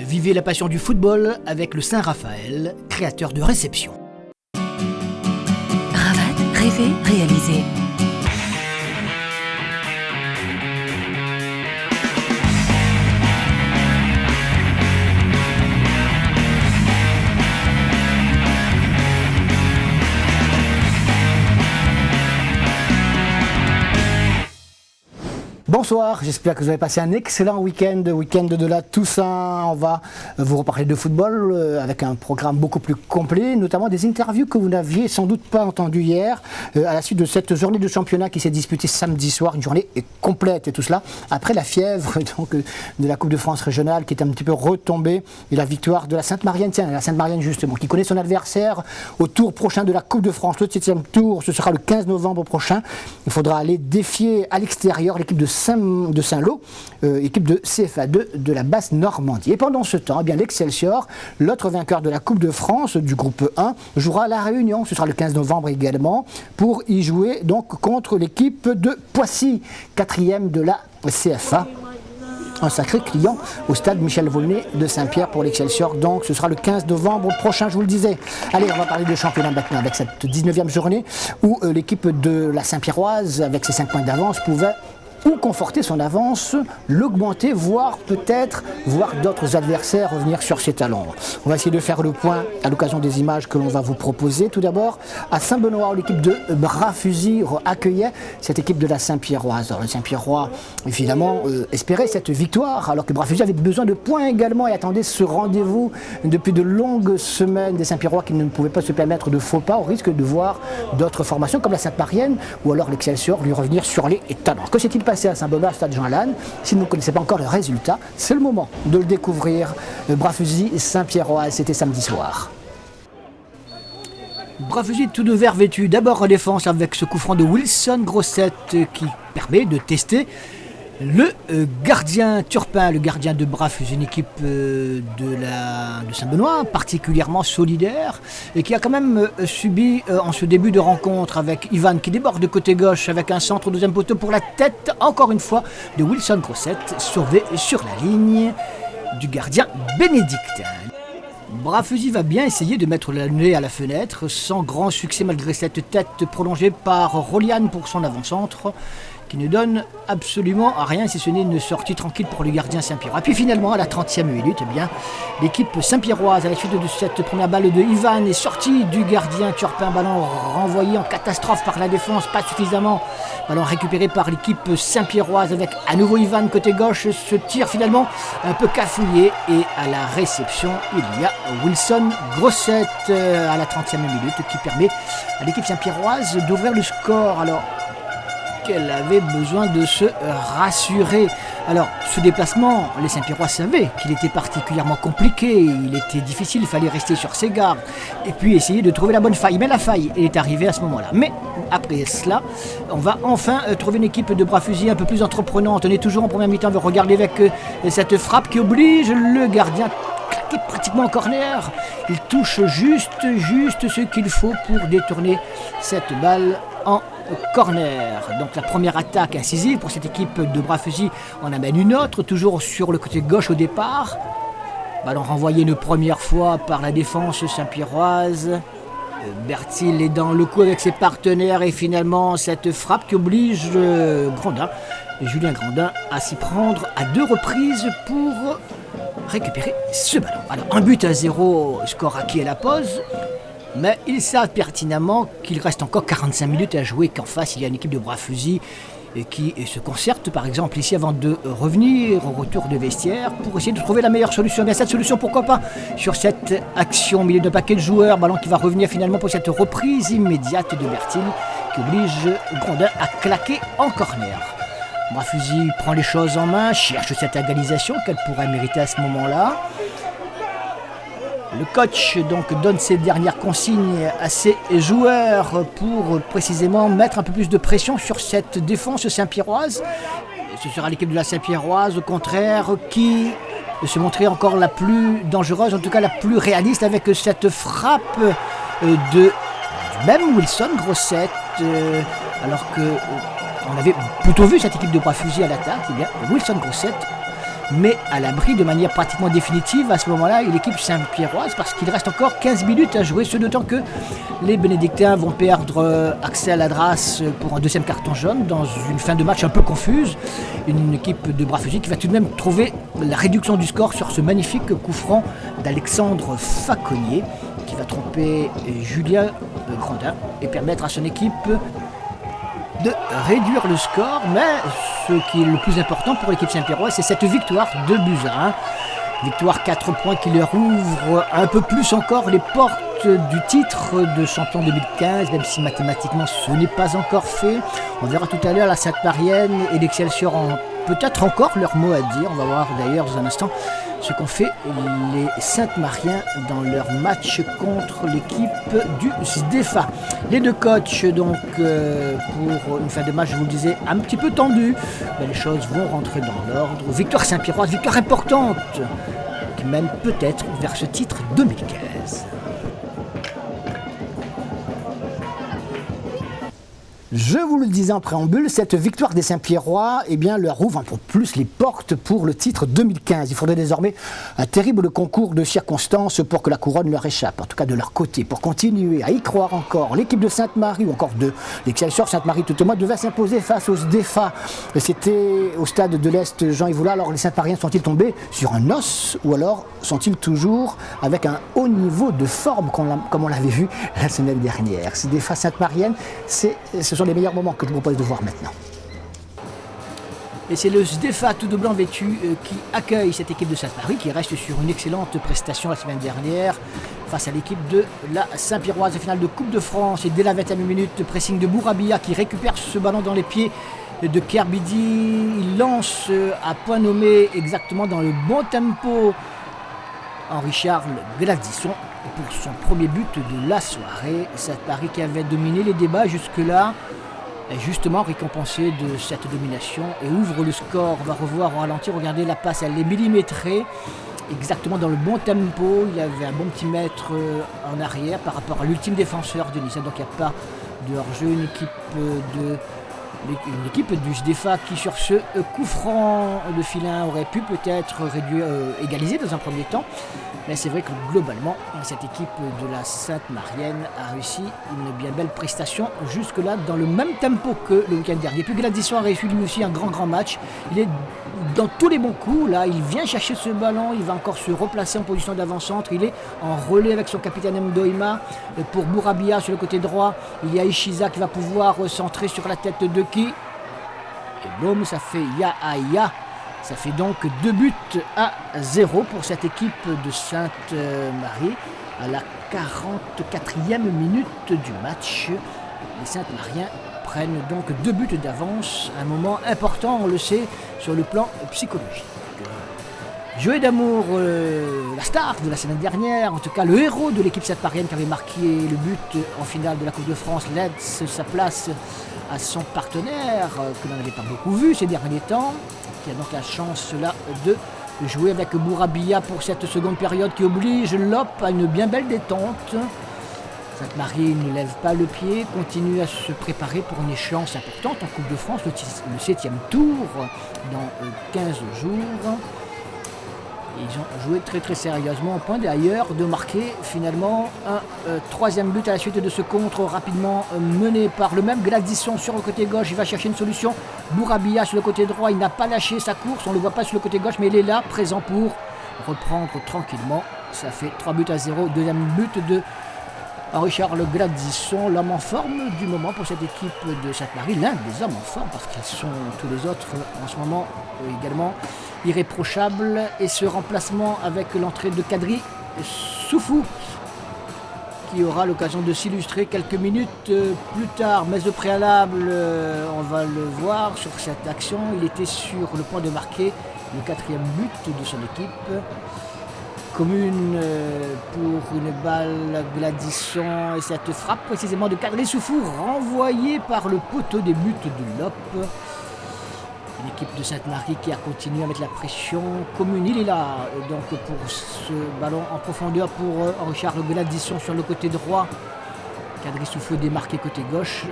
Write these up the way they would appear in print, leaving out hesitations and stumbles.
Vivez la passion du football avec le Saint-Raphaël, créateur de réception. Ravat, rêver, réaliser. Bonsoir, j'espère que vous avez passé un excellent week-end de la Toussaint. On va vous reparler de football avec un programme beaucoup plus complet, notamment des interviews que vous n'aviez sans doute pas entendues hier, à la suite de cette journée de championnat qui s'est disputée samedi soir, une journée complète et tout cela, après la fièvre donc, de la Coupe de France régionale qui est un petit peu retombée, et la victoire de la Sainte-Marienne, tiens, la Sainte-Marienne justement, qui connaît son adversaire au tour prochain de la Coupe de France. Le 7e tour, ce sera le 15 novembre prochain. Il faudra aller défier à l'extérieur l'équipe de Saint-Lô, équipe de CFA2 de la Basse-Normandie. Et pendant ce temps, eh bien, l'Excelsior, l'autre vainqueur de la Coupe de France du groupe 1, jouera à La Réunion, ce sera le 15 novembre également, pour y jouer donc contre l'équipe de Poissy, 4e de la CFA. Un sacré client au stade Michel Volney de Saint-Pierre pour l'Excelsior. Donc ce sera le 15 novembre prochain, je vous le disais. Allez, on va parler de championnat maintenant avec cette 19e journée où l'équipe de la Saint-Pierroise, avec ses 5 points d'avance, pouvait ou conforter son avance, l'augmenter, voire peut-être voir d'autres adversaires revenir sur ses talons. On va essayer de faire le point à l'occasion des images que l'on va vous proposer. Tout d'abord, à Saint-Benoît, où l'équipe de Bras-Fusil accueillait cette équipe de la Saint-Pierroise. Alors, le Saint-Pierrois, évidemment, espérait cette victoire, alors que Bras-Fusil avait besoin de points également et attendait ce rendez-vous depuis de longues semaines des Saint-Pierrois qui ne pouvaient pas se permettre de faux pas au risque de voir d'autres formations comme la Sainte-Marienne ou alors l'Excelsior lui revenir sur les talons. Que s'est-il passé à Saint-Benoît, stade Jean-Lannes? Si vous ne connaissez pas encore le résultat, c'est le moment de le découvrir. Bras-Fusil Saint-Pierrois, c'était samedi soir. Bras-Fusil tout de vert vêtu, d'abord en défense avec ce coup franc de Wilson Grossette qui permet de tester le gardien Turpin, le gardien de Bras-Fusil, une équipe de Saint-Benoît particulièrement solidaire et qui a quand même subi en ce début de rencontre avec Ivan qui déborde de côté gauche avec un centre au deuxième poteau pour la tête, encore une fois, de Wilson Grossette, sauvé sur la ligne du gardien bénédictin. Bras-Fusil va bien essayer de mettre le nez à la fenêtre, sans grand succès malgré cette tête prolongée par Rolian pour son avant-centre, qui ne donne absolument rien si ce n'est une sortie tranquille pour le gardien Saint-Pierrois. Et puis finalement, à la 30e minute, eh bien, l'équipe Saint-Pierroise, à la suite de cette première balle de Ivan, est sortie du gardien Turpin, ballon renvoyé en catastrophe par la défense, pas suffisamment. Ballon récupéré par l'équipe Saint-Pierroise avec à nouveau Ivan côté gauche, ce tir finalement un peu cafouillé. Et à la réception, il y a Wilson Grossette à la 30e minute qui permet à l'équipe Saint-Pierroise d'ouvrir le score. Alors, elle avait besoin de se rassurer. Alors, ce déplacement, les Saint-Pierrois savaient qu'il était particulièrement compliqué, il était difficile, il fallait rester sur ses gardes et puis essayer de trouver la bonne faille. Mais la faille est arrivée à ce moment-là. Mais après cela, on va enfin trouver une équipe de Bras-Fusil un peu plus entreprenante. On est toujours en première mi-temps, on va regarder avec cette frappe qui oblige le gardien à claquer pratiquement en corner. Il touche juste ce qu'il faut pour détourner cette balle en corner. Donc la première attaque incisive pour cette équipe de Bras-Fusil, on amène une autre, toujours sur le côté gauche au départ. Ballon renvoyé une première fois par la défense saint-pierroise. Bertil est dans le coup avec ses partenaires et finalement cette frappe qui oblige Julien Grandin à s'y prendre à 2 reprises pour récupérer ce ballon. Alors 1-0, score acquis à la pause. Mais ils savent pertinemment qu'il reste encore 45 minutes à jouer, qu'en face il y a une équipe de Bras-Fusil qui se concerte par exemple ici avant de revenir au retour de vestiaire pour essayer de trouver la meilleure solution. Bien cette solution, pourquoi pas sur cette action au milieu de paquet de joueurs, ballon qui va revenir finalement pour cette reprise immédiate de Bertil qui oblige Grondin à claquer en corner. Bras-Fusil prend les choses en main, cherche cette égalisation qu'elle pourrait mériter à ce moment-là. Le coach donc donne ses dernières consignes à ses joueurs pour précisément mettre un peu plus de pression sur cette défense saint-pierroise. Et ce sera l'équipe de la Saint-Pierroise au contraire qui se montrer encore la plus dangereuse, en tout cas la plus réaliste avec cette frappe du même Wilson Grossette. Alors que on avait plutôt vu cette équipe de Bras-Fusil à l'attaque, et bien Wilson Grossette met à l'abri de manière pratiquement définitive à ce moment-là l'équipe Saint-Pierroise, parce qu'il reste encore 15 minutes à jouer, ce d'autant que les bénédictins vont perdre Axel Adras pour un deuxième carton jaune dans une fin de match un peu confuse. Une équipe de Bras-Fusil qui va tout de même trouver la réduction du score sur ce magnifique coup franc d'Alexandre Faconnier qui va tromper Julien Grandin et permettre à son équipe de réduire le score. Mais ce qui est le plus important pour l'équipe Saint-Pierrois, c'est cette victoire de Buzyn. Victoire 4 points qui leur ouvre un peu plus encore les portes du titre de champion 2015, même si mathématiquement ce n'est pas encore fait. On verra tout à l'heure la Sainte-Marienne et l'Excelsior ont peut-être encore leur mot à dire. On va voir d'ailleurs dans un instant ce qu'ont fait les Sainte-Mariens dans leur match contre l'équipe du SDEFA. Les deux coachs donc pour une fin de match, je vous le disais, un petit peu tendue, mais les choses vont rentrer dans l'ordre. Victoire Saint-Pierroise, victoire importante qui mène peut-être vers ce titre 2015. Je vous le disais en préambule, cette victoire des Saint-Pierrois leur ouvre un peu plus les portes pour le titre 2015. Il faudrait désormais un terrible concours de circonstances pour que la couronne leur échappe, en tout cas de leur côté, pour continuer à y croire encore. L'équipe de Sainte-Marie, ou encore de l'Excelsior Sainte-Marie tout au moins, devait s'imposer face aux SDEFA. C'était au stade de l'Est Jean Yvoula. Alors les Sainte-Mariens sont-ils tombés sur un os, ou alors sont-ils toujours avec un haut niveau de forme comme on l'avait vu la semaine dernière? SDEFA Sainte-Marienne, ce sont les meilleurs moments que je vous propose de voir maintenant. Et c'est le SDEFA tout de blanc vêtu qui accueille cette équipe de Sainte-Marie qui reste sur une excellente prestation la semaine dernière face à l'équipe de la Saint-Pierroise, finale de Coupe de France. Et dès la 21e minute, pressing de Bourabia qui récupère ce ballon dans les pieds de Kerbidi. Il lance à point nommé exactement dans le bon tempo Henri-Charles Gladisson pour son premier but de la soirée. Sainte-Marie qui avait dominé les débats jusque-là est justement récompensé de cette domination et ouvre le score. On va revoir en ralenti, regardez la passe, elle est millimétrée, exactement dans le bon tempo. Il y avait un bon petit mètre en arrière par rapport à l'ultime défenseur de Nice. Donc il n'y a pas de hors-jeu, une équipe du SDEFA qui sur ce coup franc de Filin aurait pu peut-être égaliser dans un premier temps. Mais c'est vrai que globalement, cette équipe de la Sainte-Marienne a réussi une bien belle prestation jusque-là dans le même tempo que le week-end dernier. Puis Gladisson a réussi lui aussi un grand match. Il est dans tous les bons coups. Là, il vient chercher ce ballon. Il va encore se replacer en position d'avant-centre. Il est en relais avec son capitaine Mdoima. Pour Bourabia sur le côté droit, il y a Ishiza qui va pouvoir centrer sur la tête de qui. Et boum, ça fait ya. Ça fait donc 2-0 pour cette équipe de Sainte-Marie à la 44e minute du match. Les Sainte-Mariens prennent donc 2 buts d'avance, un moment important, on le sait, sur le plan psychologique. Joël Damour, la star de la semaine dernière, en tout cas le héros de l'équipe Sainte-Marienne qui avait marqué le but en finale de la Coupe de France, laisse sa place à son partenaire, que l'on n'avait pas beaucoup vu ces derniers temps, qui a donc la chance là de jouer avec Bourabia pour cette seconde période qui oblige Lop à une bien belle détente. Sainte-Marie ne lève pas le pied, continue à se préparer pour une échéance importante en Coupe de France, le 7e tour dans 15 jours. Ils ont joué très sérieusement au point d'ailleurs de marquer finalement un troisième but à la suite de ce contre rapidement mené par le même Gladisson sur le côté gauche. Il va chercher une solution. Bourabia sur le côté droit, il n'a pas lâché sa course, on ne le voit pas sur le côté gauche, mais il est là, présent pour reprendre tranquillement. Ça fait 3-0, deuxième but de Henri-Charles Gladisson, l'homme en forme du moment pour cette équipe de Sainte-Marie, l'un des hommes en forme parce qu'ils sont tous les autres en ce moment également irréprochables. Et ce remplacement avec l'entrée de Kadri Soufou qui aura l'occasion de s'illustrer quelques minutes plus tard. Mais au préalable, on va le voir sur cette action, il était sur le point de marquer le 4e but de son équipe. Commune pour une balle Gladisson et cette frappe précisément de Kadri Soufou renvoyée par le poteau des buts de Lop. Une équipe de Sainte-Marie qui a continué à mettre la pression. Commune, il est là donc pour ce ballon en profondeur pour Henri-Charles Gladisson sur le côté droit. Kadri Soufou démarqué côté gauche.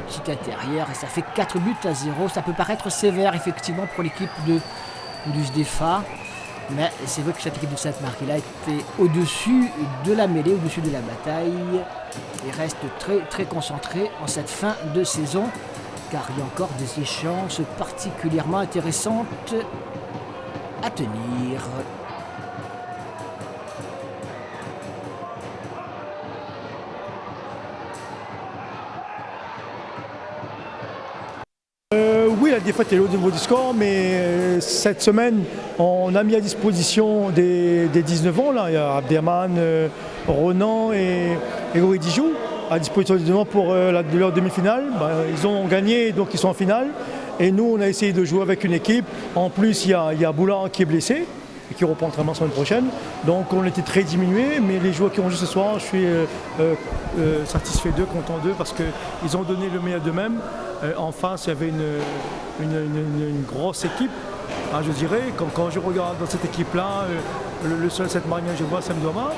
Petit intérieur et ça fait 4-0. Ça peut paraître sévère effectivement pour l'équipe de du SDFA. Mais c'est vrai que cette équipe de Sainte-Marie là était au-dessus de la mêlée, au-dessus de la bataille. Et reste très très concentré en cette fin de saison. Car il y a encore des échéances particulièrement intéressantes à tenir. Oui, la défaite est au niveau du score, mais cette semaine, on a mis à disposition des 19 ans. Là. Il y a Abderman, Ronan et Gori Dijoux à disposition pour leur demi-finale. Ils ont gagné, donc ils sont en finale. Et nous, on a essayé de jouer avec une équipe. En plus, il y a Boulard qui est blessé et qui reprend l'entraînement la semaine prochaine. Donc on était très diminués, mais les joueurs qui ont joué ce soir, je suis satisfait d'eux, content d'eux, parce qu'ils ont donné le meilleur d'eux-mêmes. En face, il y avait une grosse équipe, je dirais. Quand je regarde dans cette équipe-là, le seul Sainte-Marie que je vois, c'est Mdoma.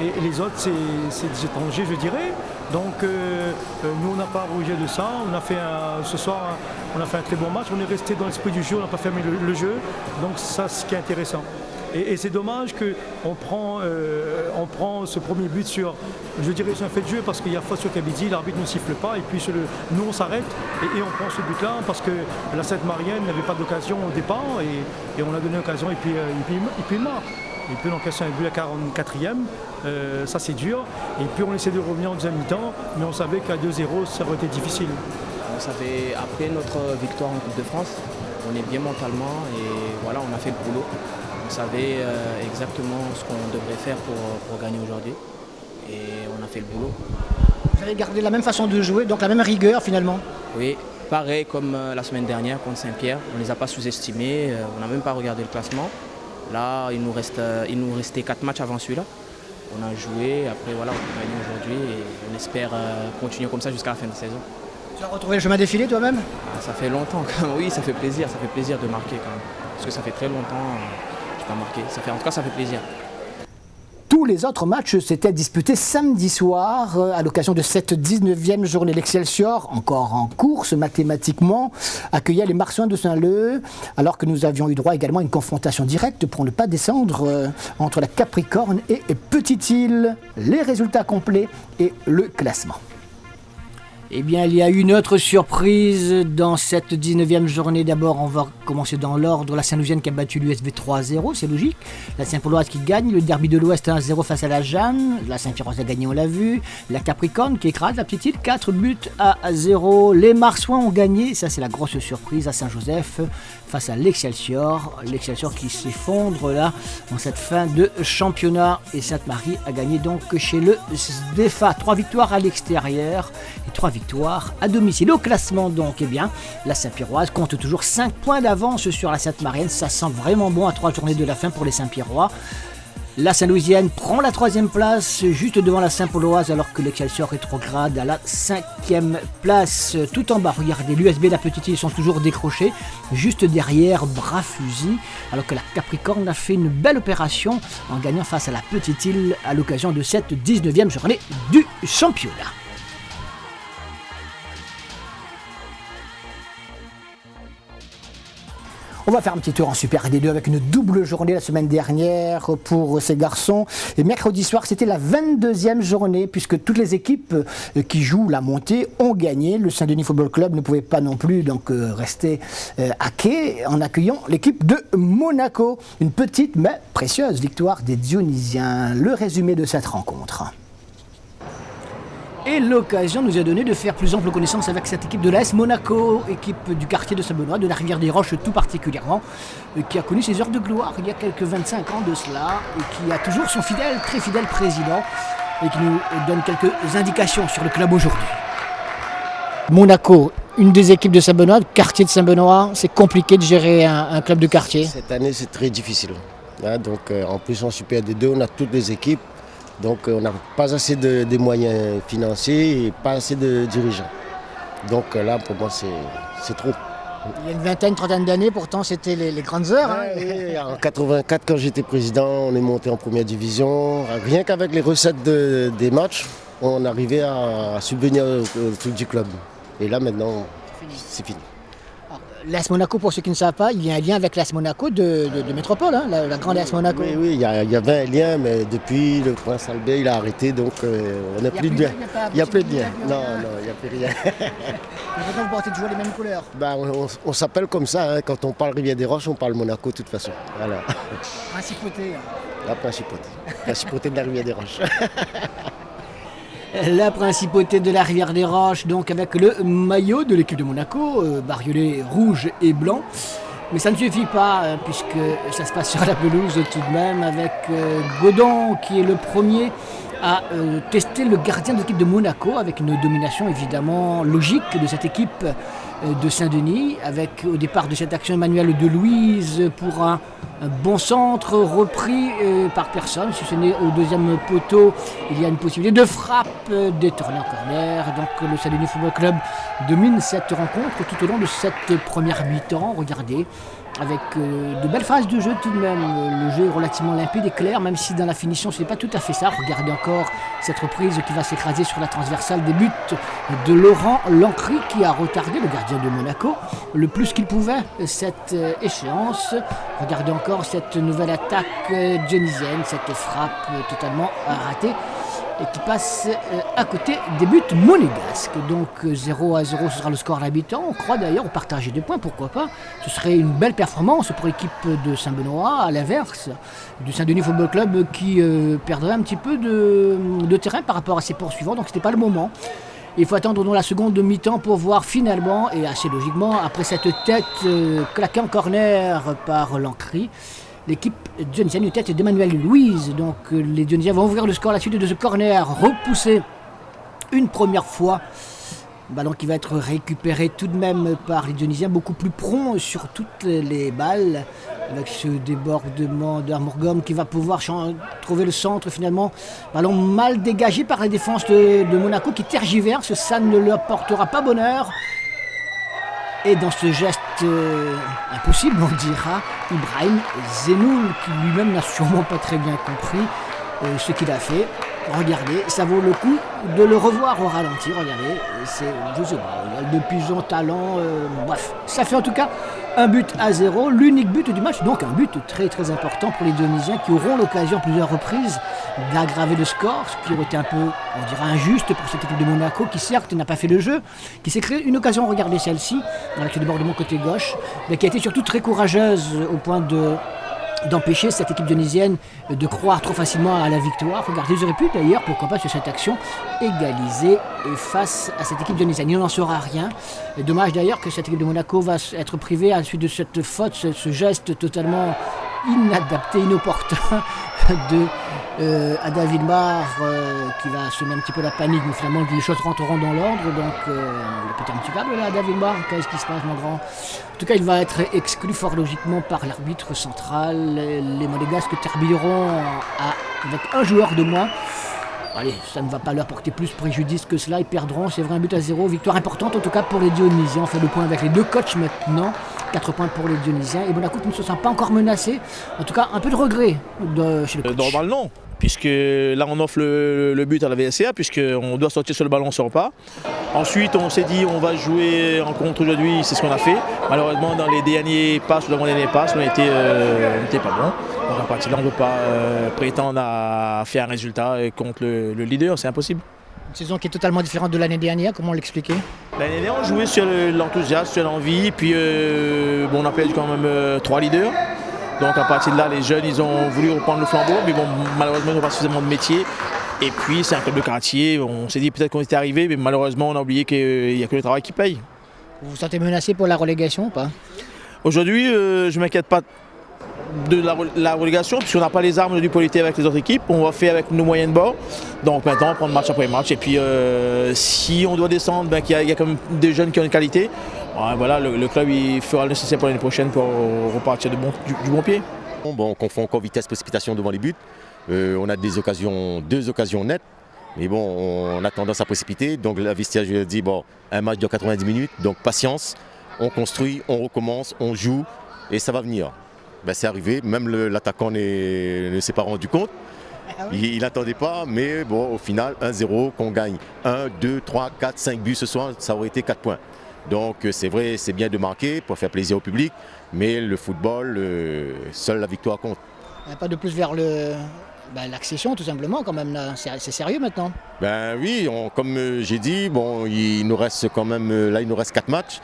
Et les autres, c'est des étrangers, je dirais. Donc nous, on n'a pas rougé de ça. Ce soir, on a fait un très bon match. On est resté dans l'esprit du jeu, on n'a pas fermé le jeu. Donc ça, c'est ce qui est intéressant. Et c'est dommage qu'on prend ce premier but sur, je dirais, sur un fait de jeu, parce qu'il y a faute sur Kabidzi, l'arbitre ne siffle pas, et puis nous on s'arrête et on prend ce but-là parce que la Sainte-Marienne n'avait pas d'occasion au départ, et on a donné l'occasion, et puis il marque. Et puis l'encaissé un but à 44e, ça c'est dur. Et puis on essaie de revenir en deuxième mi-temps, mais on savait qu'à 2-0, ça aurait été difficile. On savait, après notre victoire en Coupe de France, on est bien mentalement, et voilà, on a fait le boulot. On savait exactement ce qu'on devrait faire pour gagner aujourd'hui, et on a fait le boulot. Vous avez gardé la même façon de jouer, donc la même rigueur finalement? Oui, pareil comme la semaine dernière contre Saint-Pierre, on ne les a pas sous-estimés, on n'a même pas regardé le classement. Là, il nous restait 4 matchs avant celui-là. On a joué, après voilà, on a gagné aujourd'hui, et on espère continuer comme ça jusqu'à la fin de la saison. Tu as retrouvé le chemin défilé toi-même? Ça fait longtemps, oui, ça fait plaisir de marquer quand même. Parce que ça fait très longtemps que je n'ai pas marqué. En tout cas, ça fait plaisir. Tous les autres matchs s'étaient disputés samedi soir à l'occasion de cette 19e journée. L'Excelsior, encore en course mathématiquement, accueillait les Marsouins de Saint-Leu, alors que nous avions eu droit également à une confrontation directe pour ne pas descendre entre la Capricorne et Petite-Île. Les résultats complets et le classement. Eh bien, il y a une autre surprise dans cette 19e journée. D'abord, on va commencer dans l'ordre. La Saint-Louisienne qui a battu l'USV 3-0, c'est logique. La Saint-Pauloise qui gagne. Le derby de l'Ouest 1-0 face à la Jeanne. La Saint-Pierroise a gagné, on l'a vu. La Capricorne qui écrase la Petite-Île, 4-0. Les Marsouins ont gagné. Ça, c'est la grosse surprise à Saint-Joseph face à l'Excelsior. L'Excelsior qui s'effondre là dans cette fin de championnat. Et Sainte-Marie a gagné donc chez le SDFA. 3 victoires à l'extérieur et 3 victoires à domicile. Au classement donc, eh bien, la Saint-Pierroise compte toujours 5 points d'avance sur la Sainte-Marienne. Ça sent vraiment bon à 3 journées de la fin pour les Saint-Pierrois. La Saint-Louisienne prend la 3e place, juste devant la Saint-Pauloise, alors que l'Excelsior rétrograde à la 5e place. Tout en bas, regardez, l'USB et la Petite-Île sont toujours décrochés, juste derrière Bras-Fusil, alors que la Capricorne a fait une belle opération en gagnant face à la Petite-Île à l'occasion de cette 19e journée du championnat. On va faire un petit tour en Super D2 avec une double journée la semaine dernière pour ces garçons. Et mercredi soir, c'était la 22e journée puisque toutes les équipes qui jouent la montée ont gagné. Le Saint-Denis Football Club ne pouvait pas non plus donc rester à quai en accueillant l'équipe de Monaco. Une petite mais précieuse victoire des Dionysiens. Le résumé de cette rencontre. Et l'occasion nous a donné de faire plus ample connaissance avec cette équipe de l'AS Monaco, équipe du quartier de Saint-Benoît, de la Rivière des Roches tout particulièrement, qui a connu ses heures de gloire il y a quelques 25 ans de cela, et qui a toujours son fidèle, très fidèle président, et qui nous donne quelques indications sur le club aujourd'hui. Monaco, une des équipes de Saint-Benoît, quartier de Saint-Benoît, c'est compliqué de gérer un club de quartier. Cette année c'est très difficile. Donc, en plus en Super D2, on a toutes les équipes. Donc on n'a pas assez de moyens financiers et pas assez de dirigeants. Donc là pour moi c'est trop. Il y a une vingtaine, trentaine d'années, pourtant c'était les grandes heures. Oui, en 84 quand j'étais président, on est monté en première division. Rien qu'avec les recettes des matchs, on arrivait à subvenir au truc du club. Et là maintenant c'est fini. l'AS Monaco, pour ceux qui ne savent pas, il y a un lien avec l'AS Monaco de Métropole, hein, la grande AS Monaco. Oui, il y avait un lien, mais depuis le prince Albert, il a arrêté, donc on n'a plus de lien. Il n'y a plus de lien. Non, il n'y a plus rien. Maintenant, vous portez toujours les mêmes couleurs. Ben, on s'appelle comme ça, hein. Quand on parle Rivière-des-Roches, on parle Monaco de toute façon. Voilà. Principauté. La principauté. Principauté de la Rivière-des-Roches. La principauté de la Rivière-des-Roches, donc avec le maillot de l'équipe de Monaco, bariolé rouge et blanc. Mais ça ne suffit pas, puisque ça se passe sur la pelouse tout de même, avec Godon qui est le premier à tester le gardien de l'équipe de Monaco, avec une domination évidemment logique de cette équipe de Saint-Denis, avec au départ de cette action Emmanuel de Louise pour un bon centre repris par personne. Si ce n'est au deuxième poteau, il y a une possibilité de frappe détournée en corner. Donc le Saint-Denis Football Club domine cette rencontre tout au long de cette première mi-temps. Regardez, avec de belles phases de jeu tout de même. Le jeu est relativement limpide et clair, même si dans la finition ce n'est pas tout à fait ça. Regardez encore cette reprise qui va s'écraser sur la transversale des buts de Laurent Lancry, qui a retardé le gardien de Monaco le plus qu'il pouvait cette échéance. Regardez encore cette nouvelle attaque dionysienne, cette frappe totalement ratée et qui passe à côté des buts monégasques. Donc 0-0, ce sera le score à l'habitant. On croit d'ailleurs au partage des points, pourquoi pas. Ce serait une belle performance pour l'équipe de Saint-Benoît, à l'inverse du Saint-Denis Football Club qui perdrait un petit peu de terrain par rapport à ses poursuivants, donc ce n'était pas le moment. Il faut attendre dans la seconde mi-temps pour voir finalement, et assez logiquement, après cette tête claquée en corner par Lancry, l'équipe dionysienne, une tête d'Emmanuel Louise. Donc les Dionysiens vont ouvrir le score à la suite de ce corner repoussé une première fois. Ballon qui va être récupéré tout de même par les Dionysiens, beaucoup plus prompt sur toutes les balles, avec ce débordement d'Armorgom qui va pouvoir trouver le centre finalement. Ballon mal dégagé par la défense de Monaco qui tergiverse, ça ne leur portera pas bonheur. Et dans ce geste impossible, on dira, Ibrahim Zenoul, qui lui-même n'a sûrement pas très bien compris ce qu'il a fait. Regardez, ça vaut le coup de le revoir au ralenti. Regardez, c'est, je sais pas, de pigeon talent, bref. Ça fait en tout cas 1-0, l'unique but du match, donc un but très très important pour les Dionysiens qui auront l'occasion plusieurs reprises d'aggraver le score, ce qui aurait été un peu, on dirait, injuste pour cette équipe de Monaco qui certes n'a pas fait le jeu, qui s'est créé une occasion, regardez celle-ci, avec le débordement côté gauche, mais qui a été surtout très courageuse au point d'empêcher cette équipe dionysienne de croire trop facilement à la victoire. Regardez, ils auraient pu d'ailleurs, pourquoi pas sur cette action, égaliser face à cette équipe dionysienne. Il n'en sera rien. Et dommage d'ailleurs que cette équipe de Monaco va être privée à la suite de cette faute, ce geste totalement inadapté, inopportun de David Marr qui va semer un petit peu la panique, mais finalement les choses rentreront dans l'ordre. Donc le petit un petit câble là, David Marr, qu'est-ce qui se passe mon grand? En tout cas, il va être exclu fort logiquement par l'arbitre central. Les Monégasques termineront avec un joueur de moins. Allez, ça ne va pas leur porter plus préjudice que cela. Ils perdront, c'est vrai, 1-0. Victoire importante en tout cas pour les Dionysiens. On fait le point avec les deux coachs maintenant. 4 points pour les Dionysiens. Et Monaco qui ne se sent pas encore menacé. En tout cas, un peu de regret chez le coach. Normal, non. Puisque là, on offre le but à la VSCA, puisqu'on doit sortir sur le ballon, on ne sort pas. Ensuite, on s'est dit on va jouer en contre aujourd'hui, c'est ce qu'on a fait. Malheureusement, dans les derniers passes, on n'était pas bon. Donc à partir de là, on ne peut pas prétendre à faire un résultat contre le leader, c'est impossible. Une saison qui est totalement différente de l'année dernière, comment l'expliquer? L'année dernière, on jouait sur l'enthousiasme, sur l'envie, puis on a perdu quand même 3 leaders. Donc à partir de là, les jeunes, ils ont voulu reprendre le flambeau, mais bon, malheureusement, ils n'ont pas suffisamment de métier. Et puis c'est un club de quartier, on s'est dit peut-être qu'on était arrivé, mais malheureusement, on a oublié qu'il n'y a que le travail qui paye. Vous vous sentez menacé pour la relégation ou pas? Aujourd'hui, je ne m'inquiète pas de la relégation, puisqu'on n'a pas les armes du polité avec les autres équipes. On va faire avec nos moyens de bord. Donc maintenant, on prend match après match. Et puis si on doit descendre, il y a quand même des jeunes qui ont une qualité. Voilà, le club il fera le nécessaire pour l'année prochaine pour repartir du bon pied. Bon, on confond encore vitesse-précipitation devant les buts. On a deux occasions nettes. Mais bon, on a tendance à précipiter. Donc la vestiaire, je dis, bon, un match de 90 minutes. Donc patience, on construit, on recommence, on joue et ça va venir. Ben, c'est arrivé, même l'attaquant ne s'est pas rendu compte. Il n'attendait pas, mais bon, au final, 1-0, qu'on gagne 1, 2, 3, 4, 5 buts ce soir, ça aurait été 4 points. Donc c'est vrai, c'est bien de marquer pour faire plaisir au public, mais le football, seule la victoire compte. Il n'y a pas de plus vers l'accession tout simplement quand même, là. C'est sérieux maintenant. Ben oui, comme j'ai dit, bon, il nous reste quand même, là il nous reste 4 matchs.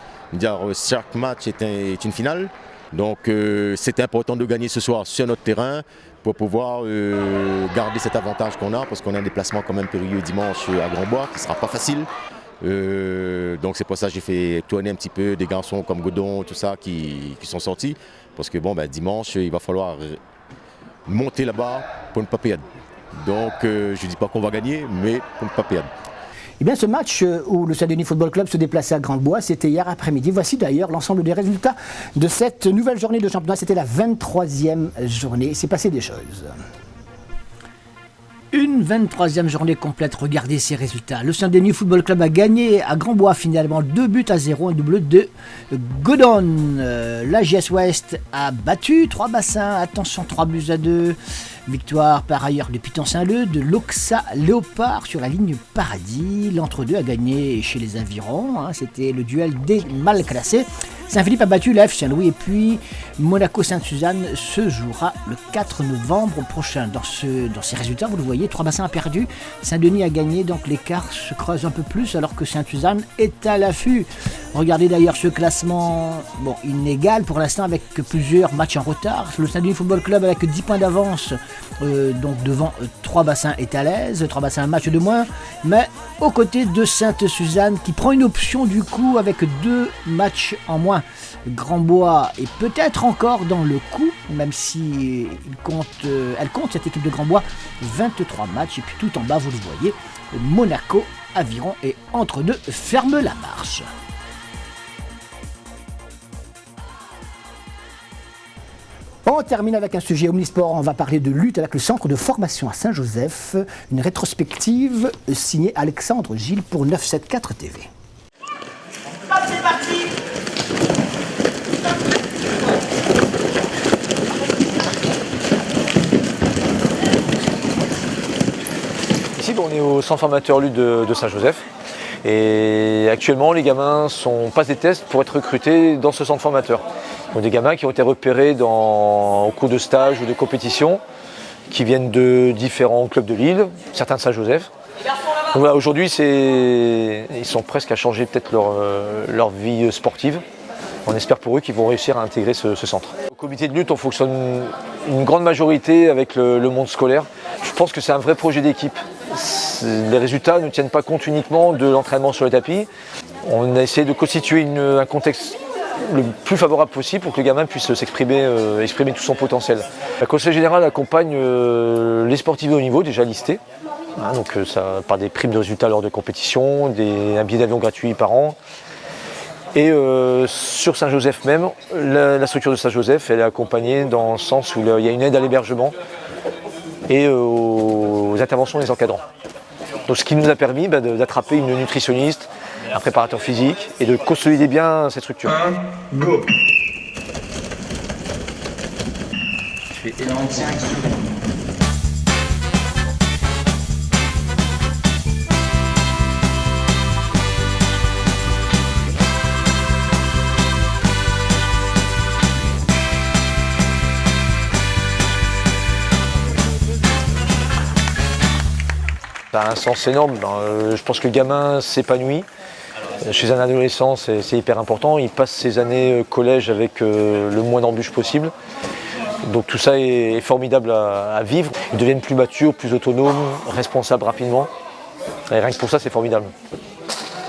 Chaque match est une finale. Donc c'est important de gagner ce soir sur notre terrain pour pouvoir garder cet avantage qu'on a, parce qu'on a un déplacement quand même périlleux dimanche à Grandbois qui ne sera pas facile. Donc c'est pour ça que j'ai fait tourner un petit peu des garçons comme Godon, tout ça qui sont sortis. Parce que bon, dimanche, il va falloir monter là-bas pour ne pas perdre. Donc je ne dis pas qu'on va gagner, mais pour ne pas perdre. Eh bien, ce match où le Saint-Denis Football Club se déplaçait à Grandbois, c'était hier après-midi. Voici d'ailleurs l'ensemble des résultats de cette nouvelle journée de championnat. C'était la 23e journée. Il s'est passé des choses. Une 23e journée complète, regardez ces résultats. Le Saint-Denis Football Club a gagné à Grandbois finalement 2-0, un double de Godon. La JS Ouest a battu 3 bassins, attention 3-2. Victoire par ailleurs de Piton-Saint-Leu, de l'Oxa Léopard sur la ligne Paradis. L'entre-deux a gagné chez les Avirons, c'était le duel des mal classés. Saint-Philippe a battu la F Saint-Louis et puis Monaco-Sainte-Suzanne se jouera le 4 novembre prochain. Dans ces résultats, vous le voyez, 3 bassins a perdu. Saint-Denis a gagné, donc l'écart se creuse un peu plus alors que Sainte-Suzanne est à l'affût. Regardez d'ailleurs ce classement inégal pour l'instant avec plusieurs matchs en retard. Le Saint-Denis Football Club avec 10 points d'avance, donc devant 3 bassins est à l'aise, 3 bassins un match de moins, mais aux côtés de Sainte-Suzanne qui prend une option du coup avec 2 matchs en moins. Grandbois est peut-être encore dans le coup, même si elle compte cette équipe de Grandbois 23 matchs, et puis tout en bas vous le voyez, Monaco, Aviron et Entre-deux ferment la marche. On termine avec un sujet omnisport, on va parler de lutte avec le centre de formation à Saint-Joseph, une rétrospective signée Alexandre Gilles pour 974 TV. C'est parti. Ici, on est au centre formateur lutte de Saint-Joseph. Et actuellement, les gamins passent des tests pour être recrutés dans ce centre formateur. Donc des gamins qui ont été repérés au cours de stages ou de compétitions, qui viennent de différents clubs de Lille, certains de Saint-Joseph. Donc voilà, aujourd'hui, ils sont presque à changer peut-être leur vie sportive. On espère pour eux qu'ils vont réussir à intégrer ce centre. Au comité de lutte, on fonctionne une grande majorité avec le monde scolaire. Je pense que c'est un vrai projet d'équipe. Les résultats ne tiennent pas compte uniquement de l'entraînement sur le tapis. On a essayé de constituer un contexte le plus favorable possible pour que le gamin puisse s'exprimer, exprimer tout son potentiel. Le conseil général accompagne les sportifs de haut niveau déjà listés, donc ça, par des primes de résultats lors de compétitions, un billet d'avion gratuit par an. Et sur Saint-Joseph même, la structure de Saint-Joseph elle est accompagnée dans le sens où il y a une aide à l'hébergement et aux interventions des encadrants. Donc, ce qui nous a permis d'attraper une nutritionniste, un préparateur physique et de consolider bien cette structure. Go. Je fais énorme 5. Ça a un sens énorme. Je pense que le gamin s'épanouit. Chez un adolescent, c'est hyper important. Il passe ses années collège avec le moins d'embûches possible. Donc tout ça est formidable à vivre. Ils deviennent plus matures, plus autonomes, responsables rapidement. Et rien que pour ça, c'est formidable.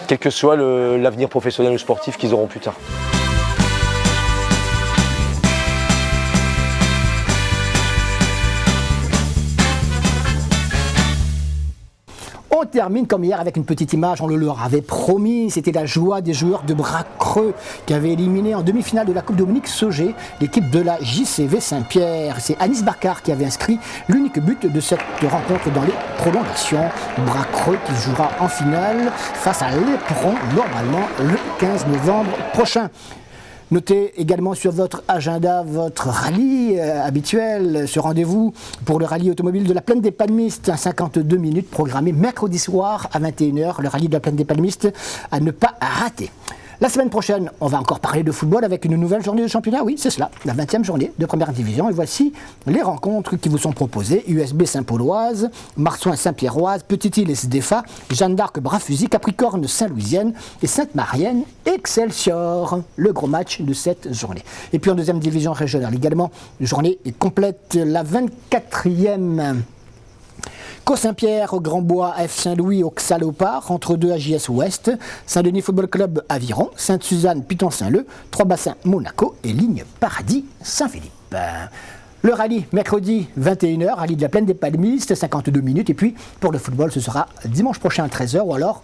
Quel que soit l'avenir professionnel ou sportif qu'ils auront plus tard. On termine comme hier avec une petite image, on le leur avait promis, c'était la joie des joueurs de Bras Creux qui avaient éliminé en demi-finale de la Coupe Dominique Sauger l'équipe de la JCV Saint-Pierre. C'est Anis Barcar qui avait inscrit l'unique but de cette rencontre dans les prolongations. Bras Creux qui jouera en finale face à l'Éperon normalement le 15 novembre prochain. Notez également sur votre agenda votre rallye habituel, ce rendez-vous pour le rallye automobile de la Plaine des Palmistes, à 52 minutes programmé mercredi soir à 21h, le rallye de la Plaine des Palmistes à ne pas rater. La semaine prochaine, on va encore parler de football avec une nouvelle journée de championnat. Oui, c'est cela, la 20e journée de première division. Et voici les rencontres qui vous sont proposées. USB Saint-Pauloise, Marsouin Saint-Pierroise, Petite-Île et SDFA, Jeanne d'Arc Bras-Fusil, Capricorne Saint-Louisienne et Sainte-Marienne Excelsior. Le gros match de cette journée. Et puis en deuxième division régionale également, journée complète, la 24e. Caux-Saint-Pierre au Grand-Bois, F Saint-Louis au Xalopard, entre deux AJS Ouest, Saint-Denis Football Club Aviron, Sainte-Suzanne Piton-Saint-Leu, Trois-Bassins Monaco et Ligne Paradis Saint-Philippe. Le rallye, mercredi 21h, rallye de la Plaine des Palmistes, 52 minutes. Et puis pour le football, ce sera dimanche prochain à 13h ou alors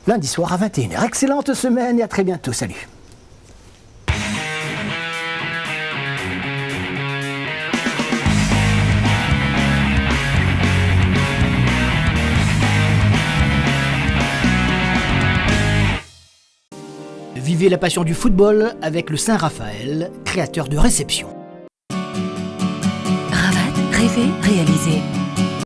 lundi soir à 21h. Excellente semaine et à très bientôt. Salut. Vivez la passion du football avec le Saint-Raphaël, créateur de réception. Ravat, rêver, réaliser.